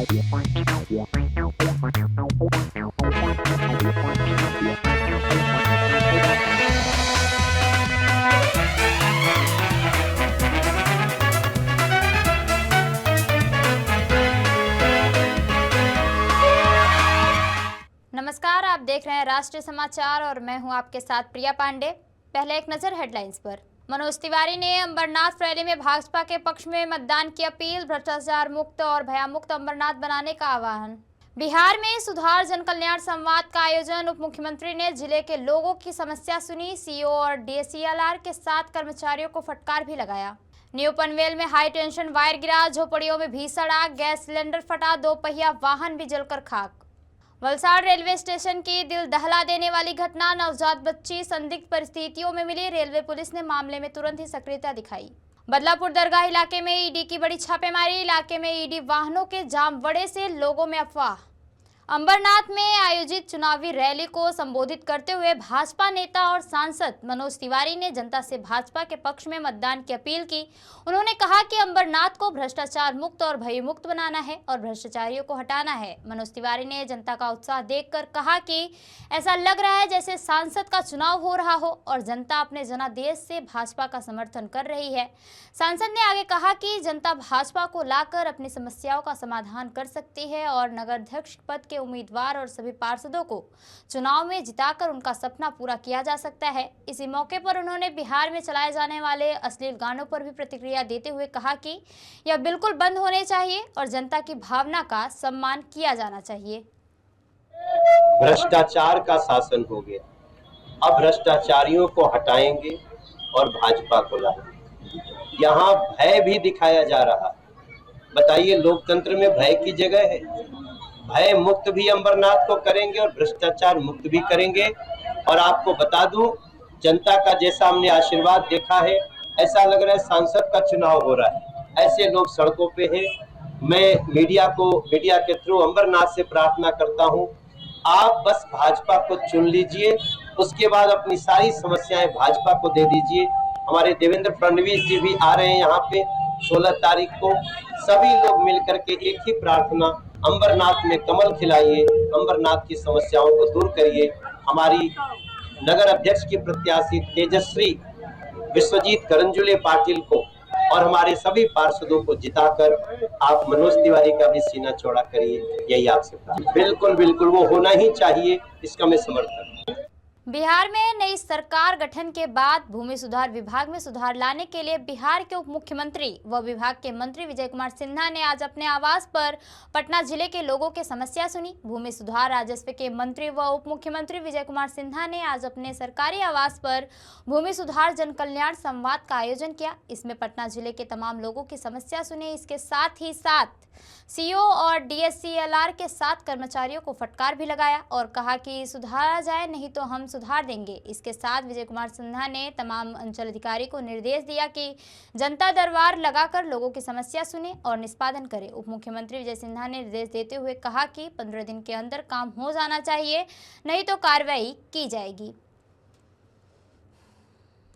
नमस्कार, आप देख रहे हैं राष्ट्रीय समाचार और मैं हूं आपके साथ प्रिया पांडे। पहले एक नजर हेडलाइंस पर। मनोज तिवारी ने अंबरनाथ रैली में भाजपा के पक्ष में मतदान की अपील, भ्रष्टाचार मुक्त और भयमुक्त अंबरनाथ बनाने का आह्वान। बिहार में सुधार जन कल्याण संवाद का आयोजन, उप मुख्यमंत्री ने जिले के लोगों की समस्या सुनी, सीओ और डीएससीएलआर के 7 कर्मचारियों को फटकार भी लगाया। न्यू पनवेल में हाई टेंशन वायर गिरा, झोपड़ियों में भीषण आग, गैस सिलेंडर फटा, 2 पहिया वाहन भी जलकर खाक। वलसाड़ रेलवे स्टेशन की दिल दहला देने वाली घटना, नवजात बच्ची संदिग्ध परिस्थितियों में मिली, रेलवे पुलिस ने मामले में तुरंत ही सक्रियता दिखाई। बदलापुर दरगाह इलाके में ईडी की बड़ी छापेमारी, इलाके में ईडी वाहनों के जाम बड़े से लोगों में अफवाह। अंबरनाथ में आयोजित चुनावी रैली को संबोधित करते हुए भाजपा नेता और सांसद मनोज तिवारी ने जनता से भाजपा के पक्ष में मतदान की अपील की। उन्होंने कहा कि अंबरनाथ को भ्रष्टाचार मुक्त और भय मुक्त बनाना है और भ्रष्टाचारियों को हटाना है। मनोज तिवारी ने जनता का उत्साह देखकर कहा कि ऐसा लग रहा है जैसे सांसद का चुनाव हो रहा हो और जनता अपने जनादेश से भाजपा का समर्थन कर रही है। सांसद ने आगे कहा कि जनता भाजपा को लाकर अपनी समस्याओं का समाधान कर सकती है और नगराध्यक्ष पद के उम्मीदवार और सभी पार्षदों को चुनाव में जिताकर उनका सपना पूरा किया जा सकता है। इसी मौके पर उन्होंने बिहार में चलाए जाने वाले अश्लील गानों पर भी प्रतिक्रिया देते हुए कहा कि यह बिल्कुल बंद होने चाहिए और जनता की भावना का सम्मान किया जाना चाहिए। भ्रष्टाचार का शासन हो गया, अब भ्रष्टाचारियों को हटाएंगे और भाजपा को लाएंगे। यहाँ भय भी दिखाया जा रहा। बताइए, लोकतंत्र में भय की जगह है? भय मुक्त भी अंबरनाथ को करेंगे और भ्रष्टाचार मुक्त भी करेंगे। और आपको बता दूं, जनता का जैसा हमने आशीर्वाद देखा है, ऐसा लग रहा है सांसद का चुनाव हो रहा है। ऐसे लोग सड़कों पे हैं। मैं मीडिया के थ्रू अंबरनाथ से प्रार्थना करता हूं, आप बस भाजपा को चुन लीजिए, उसके बाद अपनी सारी समस्याएं भाजपा को दे दीजिए। हमारे देवेंद्र फडणवीस जी भी आ रहे हैं यहाँ पे 16 तारीख को। सभी लोग मिलकर के एक ही प्रार्थना, अंबरनाथ में कमल खिलाइए, अंबरनाथ की समस्याओं को दूर करिए। हमारी नगर अध्यक्ष की प्रत्याशी तेजश्री विश्वजीत करंजुले पाटिल को और हमारे सभी पार्षदों को जिताकर आप मनोज तिवारी का भी सीना चौड़ा करिए, यही आपसे प्रार्थना। बिल्कुल बिल्कुल वो होना ही चाहिए, इसका मैं समर्थन। बिहार में नई सरकार गठन के बाद भूमि सुधार विभाग में सुधार लाने के लिए बिहार के उप मुख्यमंत्री व विभाग के मंत्री विजय कुमार सिन्हा ने आज अपने आवास पर पटना जिले के लोगों की समस्या सुनी। भूमि सुधार राजस्व के मंत्री व उप मुख्यमंत्री विजय कुमार सिन्हा ने आज अपने सरकारी आवास पर भूमि सुधार जन कल्याण संवाद का आयोजन किया। इसमें पटना जिले के तमाम लोगों की समस्या सुनी। इसके साथ ही सीओ और डीएससीएलआर के 7 कर्मचारियों को फटकार भी लगाया और कहा कि सुधारा जाए, नहीं तो हम सुधार देंगे। इसके साथ विजय कुमार सिन्हा ने तमाम अंचल अधिकारी को निर्देश दिया कि जनता दरबार लगाकर लोगों की समस्या सुने और निष्पादन करे। उप मुख्यमंत्री विजय सिन्हा ने निर्देश देते हुए कहा कि 15 दिन के अंदर काम हो जाना चाहिए, नहीं तो कार्रवाई की जाएगी।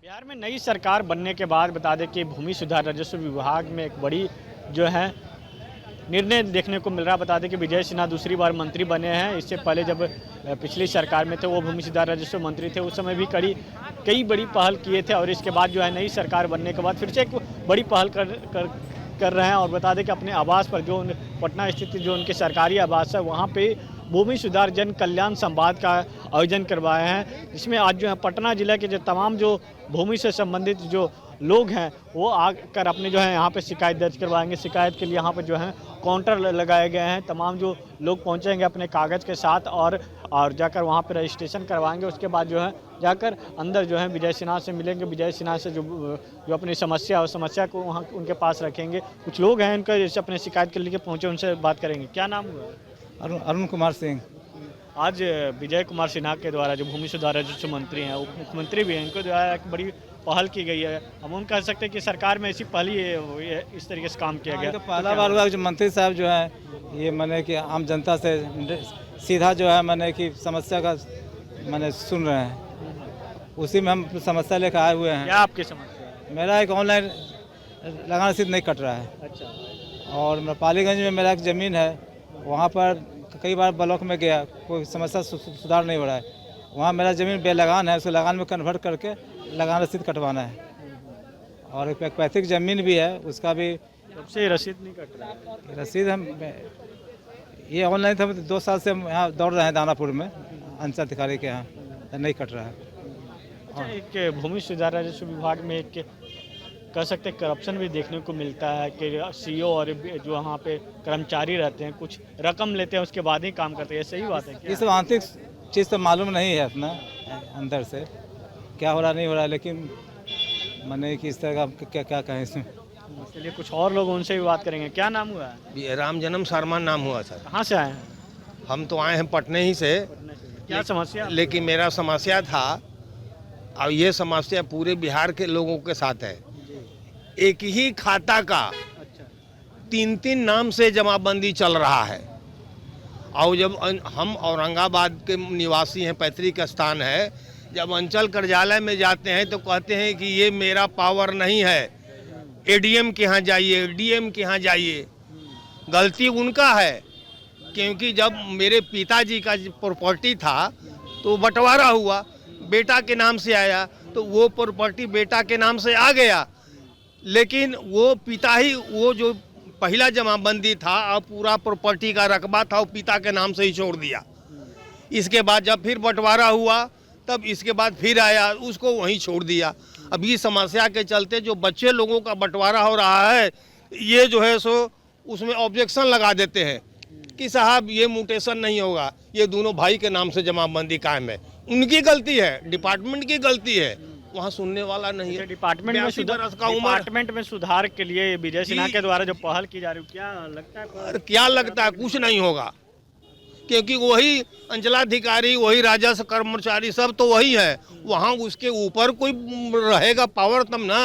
बिहार में नई सरकार बनने के बाद बता दें कि भूमि सुधार राजस्व विभाग में एक बड़ी जो है निर्णय देखने को मिल रहा। बता दें कि विजय सिन्हा दूसरी बार मंत्री बने हैं। इससे पहले जब पिछली सरकार में थे वो भूमि सुधार राजस्व मंत्री थे, उस समय भी कई बड़ी पहल किए थे और इसके बाद जो है नई सरकार बनने के बाद फिर से एक बड़ी पहल कर रहे हैं। और बता दें कि अपने आवास पर जो पटना स्थित जो उनके सरकारी आवास है वहाँ पे भूमि सुधार जन कल्याण संवाद का आयोजन करवाए हैं, जिसमें आज जो है पटना जिला के जो तमाम जो भूमि से संबंधित जो लोग हैं वो आकर अपने जो है यहाँ पे शिकायत दर्ज करवाएंगे। शिकायत के लिए यहाँ पे जो है काउंटर लगाए गए हैं। तमाम जो लोग पहुँचेंगे अपने कागज़ के साथ और जाकर वहाँ पे रजिस्ट्रेशन करवाएंगे। उसके बाद जो है जाकर अंदर जो है विजय सिन्हा से मिलेंगे। विजय सिन्हा से जो अपनी समस्या को वहाँ उनके पास रखेंगे। कुछ लोग हैं इनका जैसे अपने शिकायत के लिए पहुँचे, उनसे बात करेंगे। क्या नाम हुआ? अरुण कुमार सिंह। आज विजय कुमार सिन्हा के द्वारा जो भूमि सुधार राजस्व मंत्री हैं, उप मुख्यमंत्री भी हैं, इनको द्वारा एक बड़ी पहल की गई है। हम उन कह सकते हैं कि सरकार में ऐसी पहल ही इस तरीके से काम किया गया। तो पहला बार हुआ जो मंत्री साहब जो है ये मैंने कि आम जनता से सीधा जो है मैंने कि समस्या का मैंने सुन रहे हैं, उसी में हम समस्या लेकर आए हुए हैं। क्या आपकी समस्या? मेरा एक ऑनलाइन लगाना रसीद नहीं कट रहा है। अच्छा। और पालीगंज में मेरा एक ज़मीन है वहाँ पर कई बार ब्लॉक में गया, कोई समस्या सुधार नहीं हो रहा है। वहाँ मेरा ज़मीन बेलगान है, उसको लगान में कन्वर्ट करके लगान रसीद कटवाना है। और एक पैतृक ज़मीन भी है, उसका भी सबसे रसीद नहीं कट रहा है। रसीद हम ये ऑनलाइन था, 2 साल से हम यहाँ दौड़ रहे हैं दानापुर में अंचल अधिकारी के यहाँ, नहीं कट रहा है। अच्छा, एक भूमि सुधार राजस्व विभाग में एक कह सकते हैं करप्शन भी देखने को मिलता है कि सीईओ और जो वहाँ पे कर्मचारी रहते हैं कुछ रकम लेते हैं उसके बाद ही काम करते हैं, सही बात है क्या? ये सब आंतरिक चीज़ तो मालूम नहीं है अपना अंदर से क्या हो रहा नहीं हो रहा, लेकिन मैंने कि इस तरह का क्या क्या कहें इसमें। चलिए कुछ और लोग उनसे भी बात करेंगे। क्या नाम हुआ है? ये राम जन्म शर्मा नाम हुआ सर। कहाँ से आए हैं? हम तो आए हैं पटने ही से, क्या समस्या? लेकिन मेरा समस्या था, और ये समस्या पूरे बिहार के लोगों के साथ है। एक ही खाता का 3-3 नाम से जमाबंदी चल रहा है। और जब हम औरंगाबाद के निवासी हैं, पैतृक स्थान है, जब अंचल कार्यालय में जाते हैं तो कहते हैं कि ये मेरा पावर नहीं है, एडीएम के यहाँ जाइए, डीएम के यहाँ जाइए। गलती उनका है, क्योंकि जब मेरे पिताजी का प्रॉपर्टी था तो बंटवारा हुआ, बेटा के नाम से आया, तो वो प्रॉपर्टी बेटा के नाम से आ गया, लेकिन वो पिता ही वो जो पहला जमाबंदी था और पूरा प्रॉपर्टी का रकबा था वो पिता के नाम से ही छोड़ दिया। इसके बाद जब फिर बंटवारा हुआ तब इसके बाद फिर आया, उसको वहीं छोड़ दिया। अब इस समस्या के चलते जो बच्चे लोगों का बंटवारा हो रहा है, ये जो है सो उसमें ऑब्जेक्शन लगा देते हैं कि साहब ये म्यूटेशन नहीं होगा, ये दोनों भाई के नाम से जमाबंदी कायम है। उनकी गलती है, डिपार्टमेंट की गलती है, वहाँ सुनने वाला नहीं है। डिपार्टमेंट में सुधार के लिए विजय सिन्हा के द्वारा जो पहल की जा रही है, क्या लगता है? क्या लगता है? कुछ नहीं होगा, क्योंकि वही अंचलाधिकारी, वही राजस्व कर्मचारी, सब तो वही है। वहाँ उसके ऊपर कोई रहेगा पावर तब ना।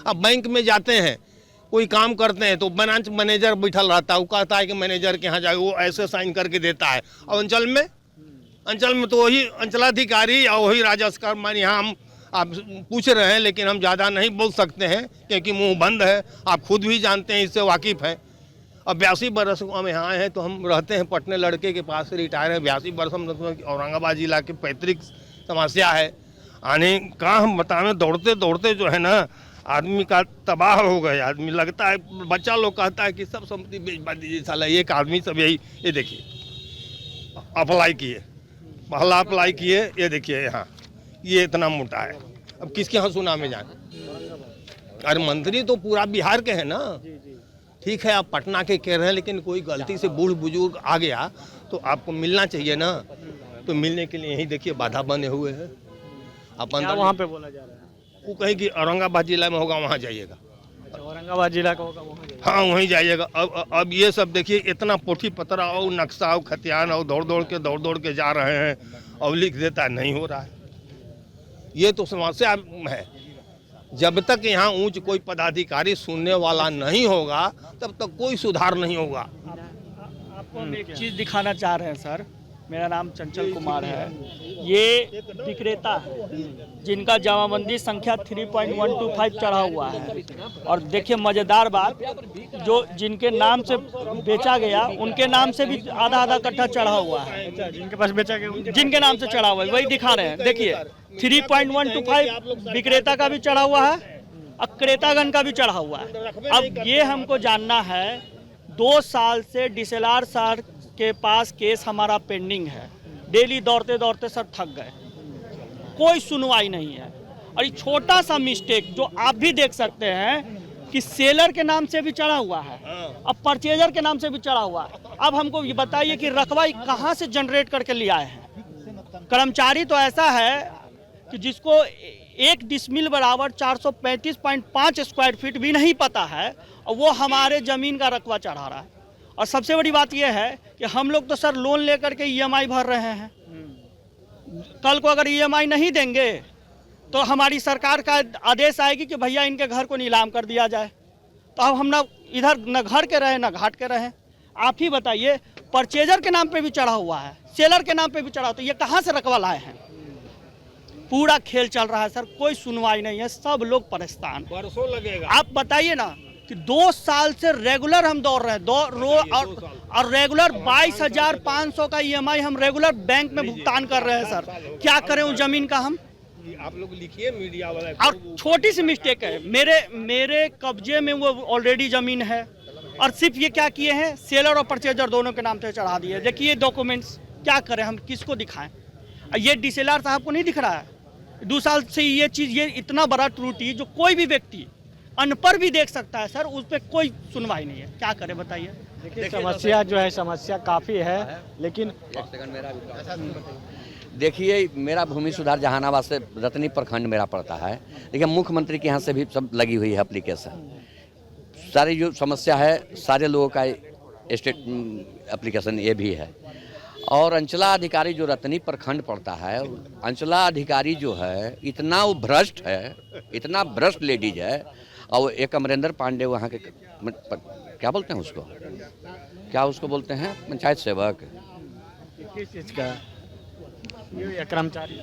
अब बैंक में जाते हैं, कोई काम करते हैं तो ब्रांच मैनेजर बैठल रहता है, वो कहता है कि मैनेजर के यहाँ जाए, वो ऐसे साइन करके देता है। और अंचल में तो वही अंचलाधिकारी और वही राजस्व कर्मचारी। यहाँ हम आप पूछ रहे हैं, लेकिन हम ज़्यादा नहीं बोल सकते हैं क्योंकि मुंह बंद है, आप खुद भी जानते हैं, इससे वाकिफ़ हैं। अब 82 बरस हम यहाँ आए हैं, तो हम रहते हैं पटने, लड़के के पास से रिटायर है। 82 बरस हम औरंगाबाद जिला के पैतृक समस्या है। आने का हम बताएं, दौड़ते दौड़ते जो है ना आदमी का तबाह हो गए। आदमी लगता है, बच्चा लोग कहता है कि सब संपत्ति बेच दीजिए साला। एक आदमी सब यही, ये देखिए अप्लाई किए, पहला अप्लाई किए, ये देखिए यहाँ ये इतना मोटा है। अब किसके यहाँ सुना में जाए? अरे मंत्री तो पूरा बिहार के हैं ना। ठीक है, आप पटना के कह रहे हैं, लेकिन कोई गलती से बूढ़ बुजुर्ग आ गया तो आपको मिलना चाहिए ना। तो मिलने के लिए यही देखिए बाधा बने हुए हैं। आप अंदर वहाँ पे बोला जा रहा है, वो कहीं कि औरंगाबाद जिला में होगा, वहाँ जाइएगा। औरंगाबाद जिला का होगा, वहाँ जाइएगा। हाँ, वहीं जाइएगा। अब ये सब देखिए, इतना पोथी पतरा और नक्शा और खतियान और दौड़ दौड़ के जा रहे हैं और लिख देता है, नहीं हो रहा है। ये तो समस्या है। जब तक यहाँ ऊंच कोई पदाधिकारी सुनने वाला नहीं होगा तब तक कोई सुधार नहीं होगा। आपको हम एक चीज़ दिखाना चाह रहे हैं सर। मेरा नाम चंचल कुमार है। ये विक्रेता है जिनका जमाबंदी संख्या 3.125 चढ़ा हुआ है। और देखिए मज़ेदार बात, जो जिनके नाम से बेचा गया उनके नाम से भी आधा कट्ठा चढ़ा हुआ है। जिनके पास बेचा गया जिनके नाम से चढ़ा हुआ है वही दिखा रहे हैं। देखिए 3.125 विक्रेता का भी चढ़ा हुआ है और क्रेतागण का भी चढ़ा हुआ है। अब ये हमको जानना है, 2 साल से DSLR सर के पास केस हमारा पेंडिंग है। डेली दौड़ते दौड़ते सर थक गए, कोई सुनवाई नहीं है। और ये छोटा सा मिस्टेक जो आप भी देख सकते हैं कि सेलर के नाम से भी चढ़ा हुआ है, अब परचेजर के नाम से भी चढ़ा हुआ है। अब हमको ये बताइए कि रकबा कहाँ से जनरेट करके ले आए हैं? कर्मचारी तो ऐसा है कि जिसको 1 डिसमिल बराबर 435.5 स्क्वायर फीट भी नहीं पता है, और वो हमारे ज़मीन का रकबा चढ़ा रहा है। और सबसे बड़ी बात यह है कि हम लोग तो सर लोन लेकर के EMI भर रहे हैं। कल को अगर EMI नहीं देंगे तो हमारी सरकार का आदेश आएगी कि भैया इनके घर को नीलाम कर दिया जाए। तो अब हम ना इधर न घर के रहे न घाट के रहे। आप ही बताइए, परचेजर के नाम पे भी चढ़ा हुआ है, सेलर के नाम पे भी चढ़ा, तो ये कहाँ से रकबा लाए हैं? पूरा खेल चल रहा है सर, कोई सुनवाई नहीं है, सब लोग परेशान। वर्षों लगेगा। आप बताइए ना, कि 2 साल से रेगुलर हम दौड़ रहे हैं और रेगुलर 22,500 का EMI हम रेगुलर बैंक में भुगतान कर रहे हैं सर। क्या करें उस जमीन का हम? आप लोग लिखिए मीडिया वाला। और छोटी सी मिस्टेक है, मेरे कब्जे में वो ऑलरेडी जमीन है और सिर्फ ये क्या किए हैं, सेलर और परचेजर दोनों के नाम से चढ़ा दिए। देखिए डॉक्यूमेंट्स, क्या करें हम, किसको दिखाएं? ये DCLR साहब को नहीं दिख रहा है? 2 साल से ये चीज़, ये इतना बड़ा त्रुटि जो कोई भी व्यक्ति अनपढ़ भी देख सकता है सर, उस पर कोई सुनवाई नहीं है। क्या करें बताइए? देखिए समस्या जो है, समस्या काफ़ी है, लेकिन देखिए मेरा भूमि सुधार जहानाबाद से रतनी प्रखंड मेरा पड़ता है। देखिए मुख्यमंत्री के यहाँ से भी सब लगी हुई है एप्लीकेशन। सारी जो समस्या है सारे लोगों का स्टेट एप्लीकेशन ये भी है। और अंचला अधिकारी जो रतनी प्रखंड पड़ता है, अंचला अधिकारी जो है इतना वो भ्रष्ट है, इतना भ्रष्ट लेडीज है। और एक अमरेंद्र पांडे वहाँ के क्या बोलते हैं उसको, क्या उसको बोलते हैं, पंचायत सेवक, किस चीज़ का ये कर्मचारी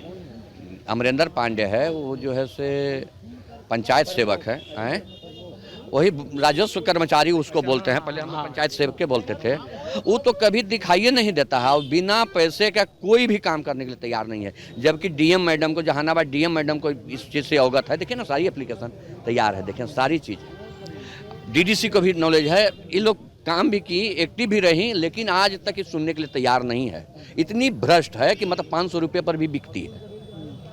अमरेंद्र पांडे है, वो जो है से पंचायत सेवक है, वही राजस्व कर्मचारी उसको बोलते हैं। पहले हम पंचायत सेवक के बोलते थे। वो तो कभी दिखाई नहीं देता है और बिना पैसे का कोई भी काम करने के लिए तैयार नहीं है। जबकि DM मैडम को, जहानाबाद DM मैडम को इस चीज़ से अवगत है। देखिए ना, सारी एप्लीकेशन तैयार है, देखिए सारी चीज़। DDC को भी नॉलेज है। ये लोग काम भी की, एक्टिव भी रही, लेकिन आज तक ये सुनने के लिए तैयार नहीं है। इतनी भ्रष्ट है कि मतलब 500 रुपये पर भी बिकती है।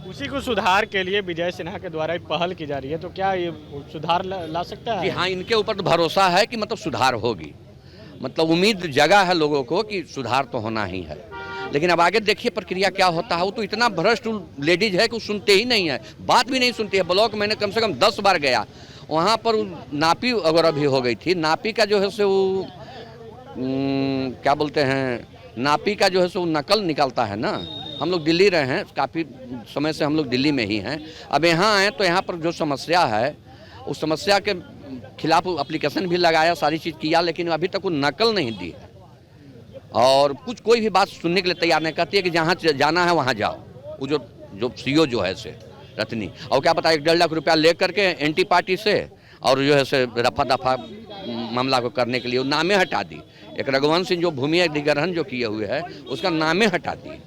उसी को सुधार के लिए विजय सिन्हा के द्वारा एक पहल की जा रही है, तो क्या ये सुधार ला सकता है? जी हाँ, इनके ऊपर तो भरोसा है कि मतलब सुधार होगी। मतलब उम्मीद जगा है लोगों को कि सुधार तो होना ही है। लेकिन अब आगे देखिए प्रक्रिया क्या होता है। वो तो इतना भ्रष्ट लेडीज है कि वो सुनते ही नहीं है, बात भी नहीं सुनती है। ब्लॉक मैंने कम से कम 10 बार गया, वहाँ पर नापी वगैरह भी हो गई थी। नापी का जो है सो वो क्या बोलते हैं, नापी का जो है सो नकल निकलता है ना। हम लोग दिल्ली रहे हैं, काफ़ी समय से हम लोग दिल्ली में ही हैं। अब यहाँ आए तो यहाँ पर जो समस्या है उस समस्या के खिलाफ एप्लीकेशन भी लगाया, सारी चीज़ किया, लेकिन अभी तक वो नकल नहीं दी है। और कोई भी बात सुनने के लिए तैयार नहीं, कहती है कि जहाँ जाना है वहाँ जाओ। वो जो CO जो है से रतनी, और क्या पता 1-1.5 लाख रुपया ले करके एंटी पार्टी से और जो है से रफा दफा मामला को करने के लिए नामे हटा दी। एक रघुवंश सिंह जो भूमि अधिग्रहण जो किए हुए है उसका नामे हटा दी।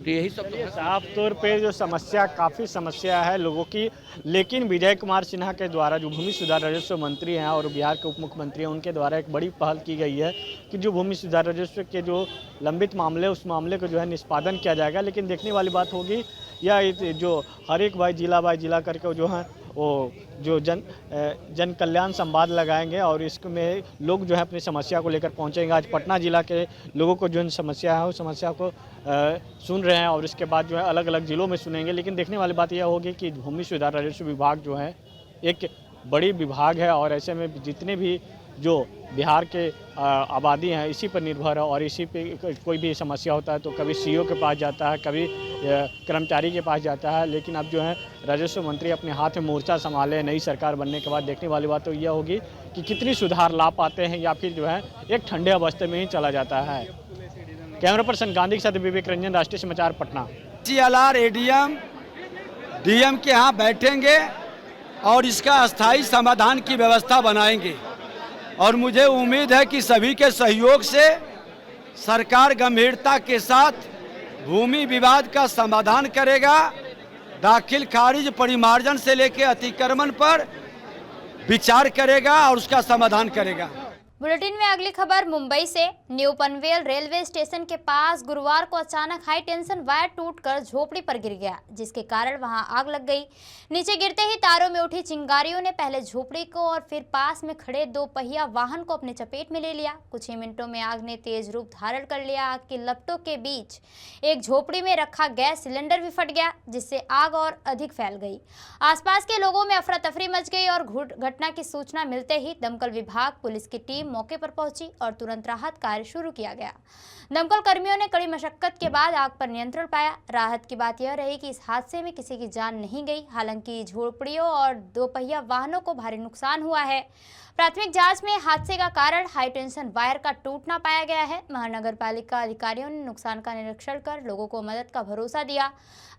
तो यही सब साफ तौर पे जो समस्या, काफ़ी समस्या है लोगों की, लेकिन विजय कुमार सिन्हा के द्वारा जो भूमि सुधार राजस्व मंत्री हैं और बिहार के उप मुख्यमंत्री हैं, उनके द्वारा एक बड़ी पहल की गई है कि जो भूमि सुधार राजस्व के जो लंबित मामले, उस मामले को जो है निष्पादन किया जाएगा। लेकिन देखने वाली बात होगी या जो हर एक बाई जिला करके जो है वो जो जन कल्याण संवाद लगाएंगे और इसमें लोग जो है अपनी समस्या को लेकर पहुंचेंगे। आज पटना जिला के लोगों को जो समस्या है उस समस्या को सुन रहे हैं और इसके बाद जो है अलग अलग ज़िलों में सुनेंगे। लेकिन देखने वाली बात यह होगी कि भूमि सुधार राजस्व विभाग जो है एक बड़ी विभाग है और ऐसे में जितने भी जो बिहार के आबादी हैं इसी पर निर्भर है और इसी पे कोई भी समस्या होता है तो कभी CO के पास जाता है, कभी कर्मचारी के पास जाता है। लेकिन अब जो है राजस्व मंत्री अपने हाथ में मोर्चा संभाले नई सरकार बनने के बाद, देखने वाली बात तो यह होगी कि कितनी सुधार ला पाते हैं या फिर जो है एक ठंडे अवस्थे में ही चला जाता है। कैमरा पर्सन गांधी के साथ विवेक रंजन, राष्ट्रीय समाचार, पटना। DCLR ADM DM के यहाँ बैठेंगे और इसका अस्थायी समाधान की व्यवस्था बनाएंगे और मुझे उम्मीद है कि सभी के सहयोग से सरकार गंभीरता के साथ भूमि विवाद का समाधान करेगा। दाखिल खारिज परिमार्जन से लेकर अतिक्रमण पर विचार करेगा और उसका समाधान करेगा। बुलेटिन में अगली खबर मुंबई से। न्यू पनवेल रेलवे स्टेशन के पास गुरुवार को अचानक हाई टेंशन वायर टूटकर झोपड़ी पर गिर गया, जिसके कारण वहां आग लग गई। नीचे गिरते ही तारों में उठी चिंगारियों ने पहले झोपड़ी को और फिर पास में खड़े 2 पहिया वाहन को अपने चपेट में ले लिया। कुछ ही मिनटों में आग ने तेज रूप धारण कर लिया। आग की लपटों के बीच एक झोपड़ी में रखा गैस सिलेंडर भी फट गया, जिससे आग और अधिक फैल गई। आसपास के लोगों में अफरा तफरी मच गई और घटना की सूचना मिलते ही दमकल विभाग, पुलिस की टीम मौके पर पहुंची और तुरंत राहत कार्य शुरू किया गया। दमकल कर्मियों ने कड़ी मशक्कत के बाद आग पर नियंत्रण पाया। राहत की बात यह रही कि इस हादसे में किसी की जान नहीं गई, हालांकि झोपड़ियों और दोपहिया वाहनों को भारी नुकसान हुआ है। प्राथमिक जांच में हादसे का कारण हाई टेंशन वायर का टूटना पाया गया है। महानगर पालिका अधिकारियों ने नुकसान का निरीक्षण कर लोगों को मदद का भरोसा दिया।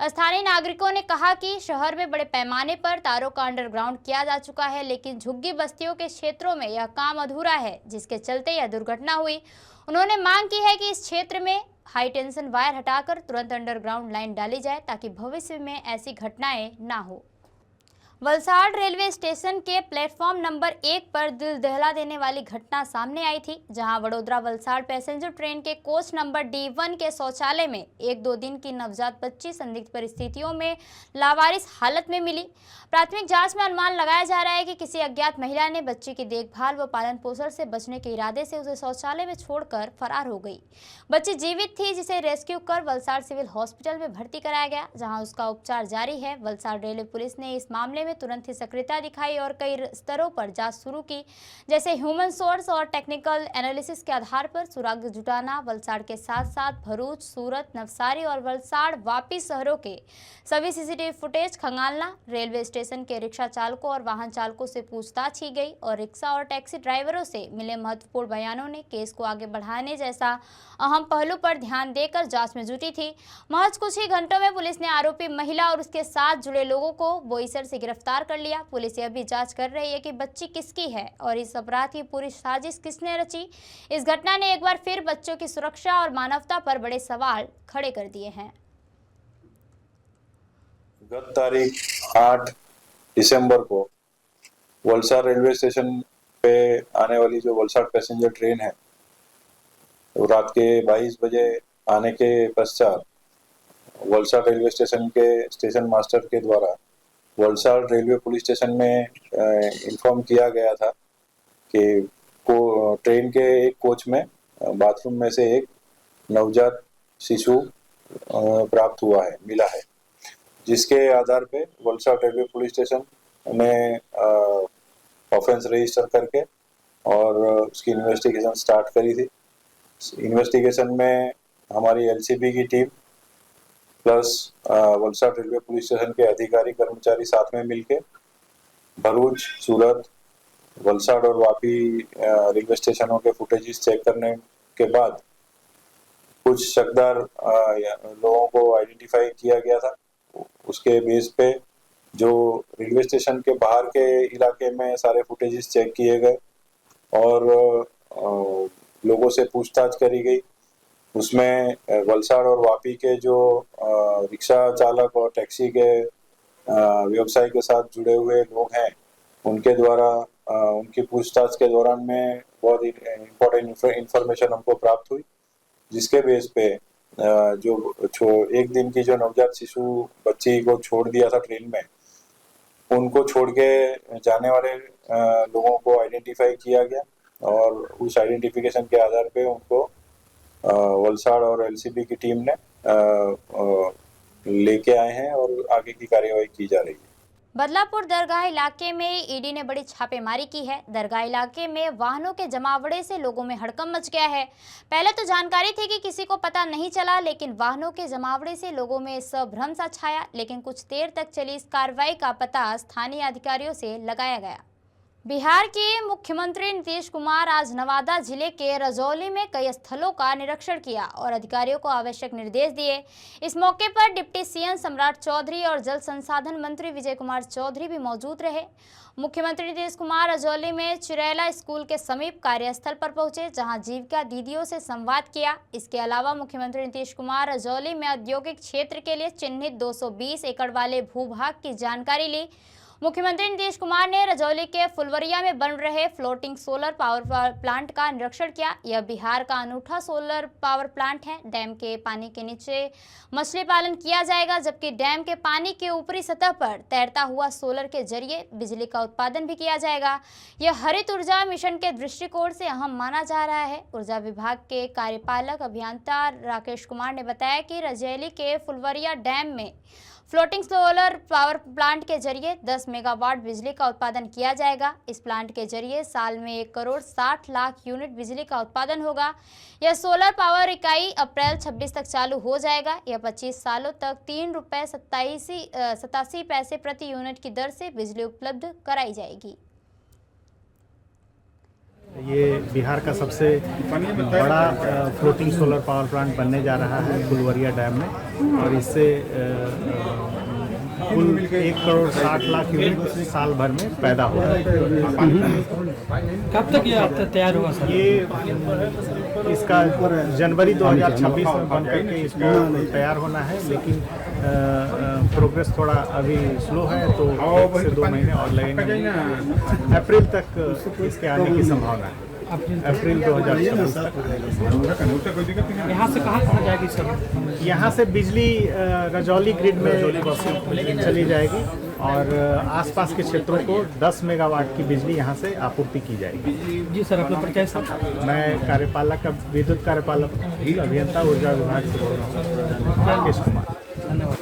स्थानीय नागरिकों ने कहा कि शहर में बड़े पैमाने पर तारों का अंडरग्राउंड किया जा चुका है, लेकिन झुग्गी बस्तियों के क्षेत्रों में यह काम अधूरा है, जिसके चलते यह दुर्घटना हुई। उन्होंने मांग की है कि इस क्षेत्र में हाई टेंशन वायर हटाकर तुरंत अंडरग्राउंड लाइन डाली जाए ताकि भविष्य में ऐसी घटनाएं ना हो। वलसाड रेलवे स्टेशन के प्लेटफॉर्म नंबर 1 पर दिल दहला देने वाली घटना सामने आई थी, जहां वडोदरा वलसाड पैसेंजर ट्रेन के कोच नंबर D1 के शौचालय में 1-2 दिन की नवजात बच्ची संदिग्ध परिस्थितियों में लावारिस हालत में मिली। प्राथमिक जांच में अनुमान लगाया जा रहा है कि किसी अज्ञात महिला ने बच्ची की देखभाल व पालन पोषण से बचने के इरादे से उसे शौचालय में छोड़कर फरार हो गई। बच्ची जीवित थी, जिसे रेस्क्यू कर वलसाड सिविल हॉस्पिटल में भर्ती कराया गया, जहां उसका उपचार जारी है। वलसाड रेलवे पुलिस ने इस मामले में तुरंत ही सक्रियता दिखाई और कई स्तरों पर जांच शुरू की, जैसे ह्यूमन सोर्स और टेक्निकल एनालिसिस के आधार पर सुराग जुटाना। वलसाड के साथ साथ भरूच, सूरत, नवसारी और वलसाड वापी शहरों के सभी सीसीटीवी फुटेज खंगालना। रेलवे स्टेशन के रिक्शा चालकों और वाहन चालकों से पूछताछ की गई और रिक्शा और टैक्सी ड्राइवरों से मिले महत्वपूर्ण बयानों ने केस को आगे बढ़ाने जैसा अहम पहलू पर ध्यान देकर जांच में जुटी थी। महज कुछ ही घंटों में पुलिस ने आरोपी महिला और उसके साथ जुड़े लोगों को बोईसर से गिरफ्तार कर लिया। पुलिस यह भी जांच कर रही है कि बच्ची किसकी है और इस अपराध की पूरी साजिश किसने रची। इस घटना ने एक बार फिर बच्चों की सुरक्षा और मानवता पर बड़े सवाल खड़े कर दिए हैं। गत तारीख 8 दिसंबर को वलसाड रेलवे स्टेशन पे आने वाली जो वलसाड पैसेंजर ट्रेन है, तो रात के 22 बजे आने के पश्चात वलसाड रेलवे स्टेशन के स्टेशन मास्टर के द्वारा वलसाड रेलवे पुलिस स्टेशन में इन्फॉर्म किया गया था कि ट्रेन के एक कोच में बाथरूम में से एक नवजात शिशु प्राप्त हुआ है, मिला है, जिसके आधार पे वलसाड रेलवे पुलिस स्टेशन ने ऑफेंस रजिस्टर करके और उसकी इन्वेस्टिगेशन स्टार्ट करी थी। इन्वेस्टिगेशन में हमारी एलसीबी की team plus Valsad railway police station के अधिकारी कर्मचारी साथ में मिलके भरूच, सूरत, वलसाड और वापी रेलवे स्टेशनों के फुटेजेस चेक करने के बाद कुछ शकदार लोगों को आइडेंटिफाई किया गया था। उसके बेस पे जो रेलवे स्टेशन के बाहर के इलाके में सारे फुटेजेस चेक किए गए और लोगों से पूछताछ करी गई। उसमें वलसाड और वापी के जो रिक्शा चालक और टैक्सी के व्यवसाय के साथ जुड़े हुए लोग हैं, उनके द्वारा उनकी पूछताछ के दौरान में बहुत इम्पोर्टेंट इंफॉर्मेशन हमको प्राप्त हुई, जिसके बेस पे जो एक दिन की जो नवजात शिशु बच्ची को छोड़ दिया था ट्रेन में, उनको छोड़ के जाने वाले लोगों को आइडेंटिफाई किया गया और उस आइडेंटिफिकेशन के आधार पे उनको वलसाड और एलसीबी की टीम ने लेके आए हैं और आगे की कार्यवाही की जा रही है। बदलापुर दरगाह इलाके में ईडी ने बड़ी छापेमारी की है। दरगाह इलाके में वाहनों के जमावड़े से लोगों में हड़कंप मच गया है। पहले तो जानकारी थी कि किसी को पता नहीं चला, लेकिन वाहनों के जमावड़े से लोगों में संभ्रम सा छाया। लेकिन कुछ देर तक चली इस कार्रवाई का पता स्थानीय अधिकारियों से लगाया गया। बिहार के मुख्यमंत्री नीतीश कुमार आज नवादा जिले के रजौली में कई स्थलों का निरीक्षण किया और अधिकारियों को आवश्यक निर्देश दिए। इस मौके पर डिप्टी सीएम सम्राट चौधरी और जल संसाधन मंत्री विजय कुमार चौधरी भी मौजूद रहे। मुख्यमंत्री नीतीश कुमार रजौली में चिरैला स्कूल के समीप कार्यस्थल पर पहुंचे, जहां जीविका दीदियों से संवाद किया। इसके अलावा मुख्यमंत्री नीतीश कुमार रजौली में औद्योगिक क्षेत्र के लिए चिन्हित 220 एकड़ वाले भूभाग की जानकारी ली। मुख्यमंत्री नीतीश कुमार ने रजौली के फुलवरिया में बन रहे फ्लोटिंग सोलर पावर प्लांट का निरीक्षण किया। यह बिहार का अनूठा सोलर पावर प्लांट है। डैम के पानी के नीचे मछली पालन किया जाएगा, जबकि डैम के पानी के ऊपरी सतह पर तैरता हुआ सोलर के जरिए बिजली का उत्पादन भी किया जाएगा। यह हरित ऊर्जा मिशन के दृष्टिकोण से अहम माना जा रहा है। ऊर्जा विभाग के कार्यपालक अभियंता राकेश कुमार ने बताया कि रजौली के फुलवरिया डैम में फ्लोटिंग सोलर पावर प्लांट के जरिए 10 मेगावाट बिजली का उत्पादन किया जाएगा। इस प्लांट के जरिए साल में 1 करोड़ 60 लाख यूनिट बिजली का उत्पादन होगा। यह सोलर पावर इकाई अप्रैल 26 तक चालू हो जाएगा। यह 25 सालों तक 3 रुपये 87 पैसे प्रति यूनिट की दर से बिजली उपलब्ध कराई जाएगी। ये बिहार का सबसे बड़ा फ्लोटिंग सोलर पावर प्लांट बनने जा रहा है फुलवरिया डैम में, और इससे कुल 1 करोड़ 60 लाख यूनिट साल भर में पैदा होगा। कब तक ये तैयार होगा सर? ये इसका जनवरी 2026 में बन करके इसका तैयार होना है, लेकिन प्रोग्रेस थोड़ा अभी स्लो है, तो 1 से 2 महीने और लगेंगे। अप्रैल तक इसके आने की संभावना है, अप्रैल 2026 तक। यहाँ से कहाँ जाएगी सर? यहाँ से बिजली रजौली ग्रिड में चली जाएगी और आसपास के क्षेत्रों को 10 मेगावाट की बिजली यहाँ से आपूर्ति की जाएगी। जी सर, अपना परिचय सर? मैं कार्यपालक विद्युत कार्यपालक अभियंता ऊर्जा विभाग से बोल रहा हूँ, राकेश कुमार। धन्यवाद।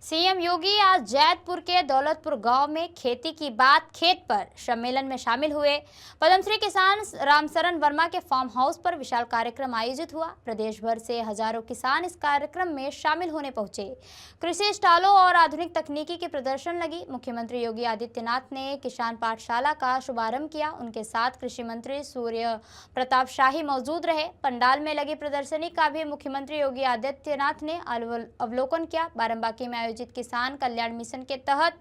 सीएम योगी आज जैतपुर के दौलतपुर गांव में खेती की बात खेत पर सम्मेलन में शामिल हुए। पद्मश्री किसान रामशरण वर्मा के फार्म हाउस पर विशाल कार्यक्रम आयोजित हुआ। प्रदेश भर से हजारों किसान इस कार्यक्रम में शामिल होने पहुंचे। कृषि स्टॉलों और आधुनिक तकनीकी की प्रदर्शन लगी। मुख्यमंत्री योगी आदित्यनाथ ने किसान पाठशाला का शुभारंभ किया। उनके साथ कृषि मंत्री सूर्य प्रताप शाही मौजूद रहे। पंडाल में लगी प्रदर्शनी का भी मुख्यमंत्री योगी आदित्यनाथ ने अवलोकन किया। बाराबंकी में आयोजित किसान कल्याण मिशन के तहत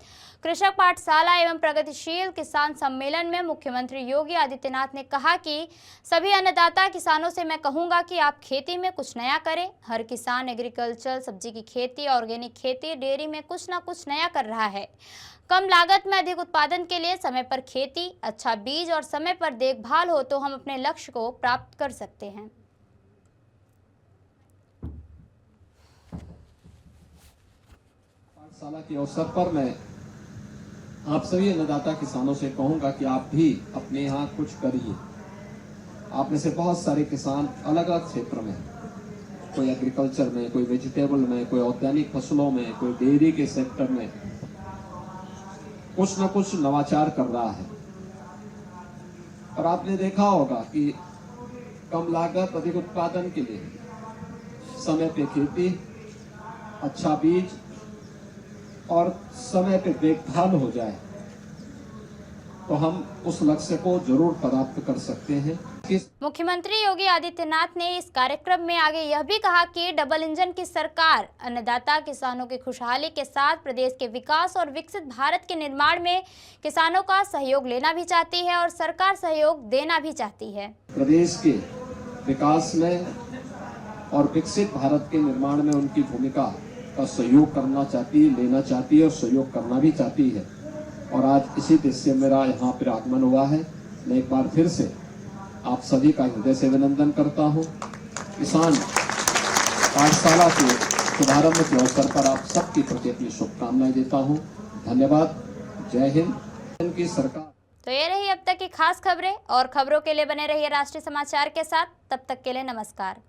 कृषक पाठशाला एवं प्रगतिशील किसान सम्मेलन में मुख्यमंत्री योगी आदित्यनाथ ने कहा कि सभी अन्नदाता किसानों से मैं कहूंगा कि आप खेती में कुछ नया करें। हर किसान एग्रीकल्चर, सब्जी की खेती, ऑर्गेनिक खेती, डेयरी में कुछ ना कुछ नया कर रहा है। कम लागत में अधिक उत्पादन के लिए समय पर खेती, अच्छा बीज और समय पर देखभाल हो तो हम अपने लक्ष्य को प्राप्त कर सकते हैं। पाठशाला के अवसर पर मैं आप सभी अन्नदाता किसानों से कहूंगा कि आप भी अपने यहाँ कुछ करिए। आप में से बहुत सारे किसान अलग अलग क्षेत्र में, कोई एग्रीकल्चर में, कोई वेजिटेबल में, कोई ऑर्गेनिक फसलों में, कोई डेयरी के सेक्टर में कुछ न कुछ नवाचार कर रहा है। और आपने देखा होगा कि कम लागत अधिक उत्पादन के लिए समय पे खेती, अच्छा बीज और समय पे देखभाल हो जाए तो हम उस लक्ष्य को जरूर प्राप्त कर सकते हैं। मुख्यमंत्री योगी आदित्यनाथ ने इस कार्यक्रम में आगे यह भी कहा कि डबल इंजन की सरकार अन्नदाता किसानों की खुशहाली के साथ प्रदेश के विकास और विकसित भारत के निर्माण में किसानों का सहयोग लेना भी चाहती है और सरकार सहयोग देना भी चाहती है। प्रदेश के विकास में और विकसित भारत के निर्माण में उनकी भूमिका का सहयोग करना चाहती है, लेना चाहती है और सहयोग करना भी चाहती है। और आज इसी दृश्य से मेरा यहाँ पर आगमन हुआ है। मैं एक बार फिर से आप सभी का हृदय से अभिनंदन करता हूँ। किसान पाठशाला के शुभारंभ के अवसर पर आप सबकी प्रति अपनी शुभकामनाएं देता हूँ। धन्यवाद। जय हिंद। इनकी सरकार। तो ये रही अब तक की खास खबरें, और खबरों के लिए बने रहिए राष्ट्रीय समाचार के साथ। तब तक के लिए नमस्कार।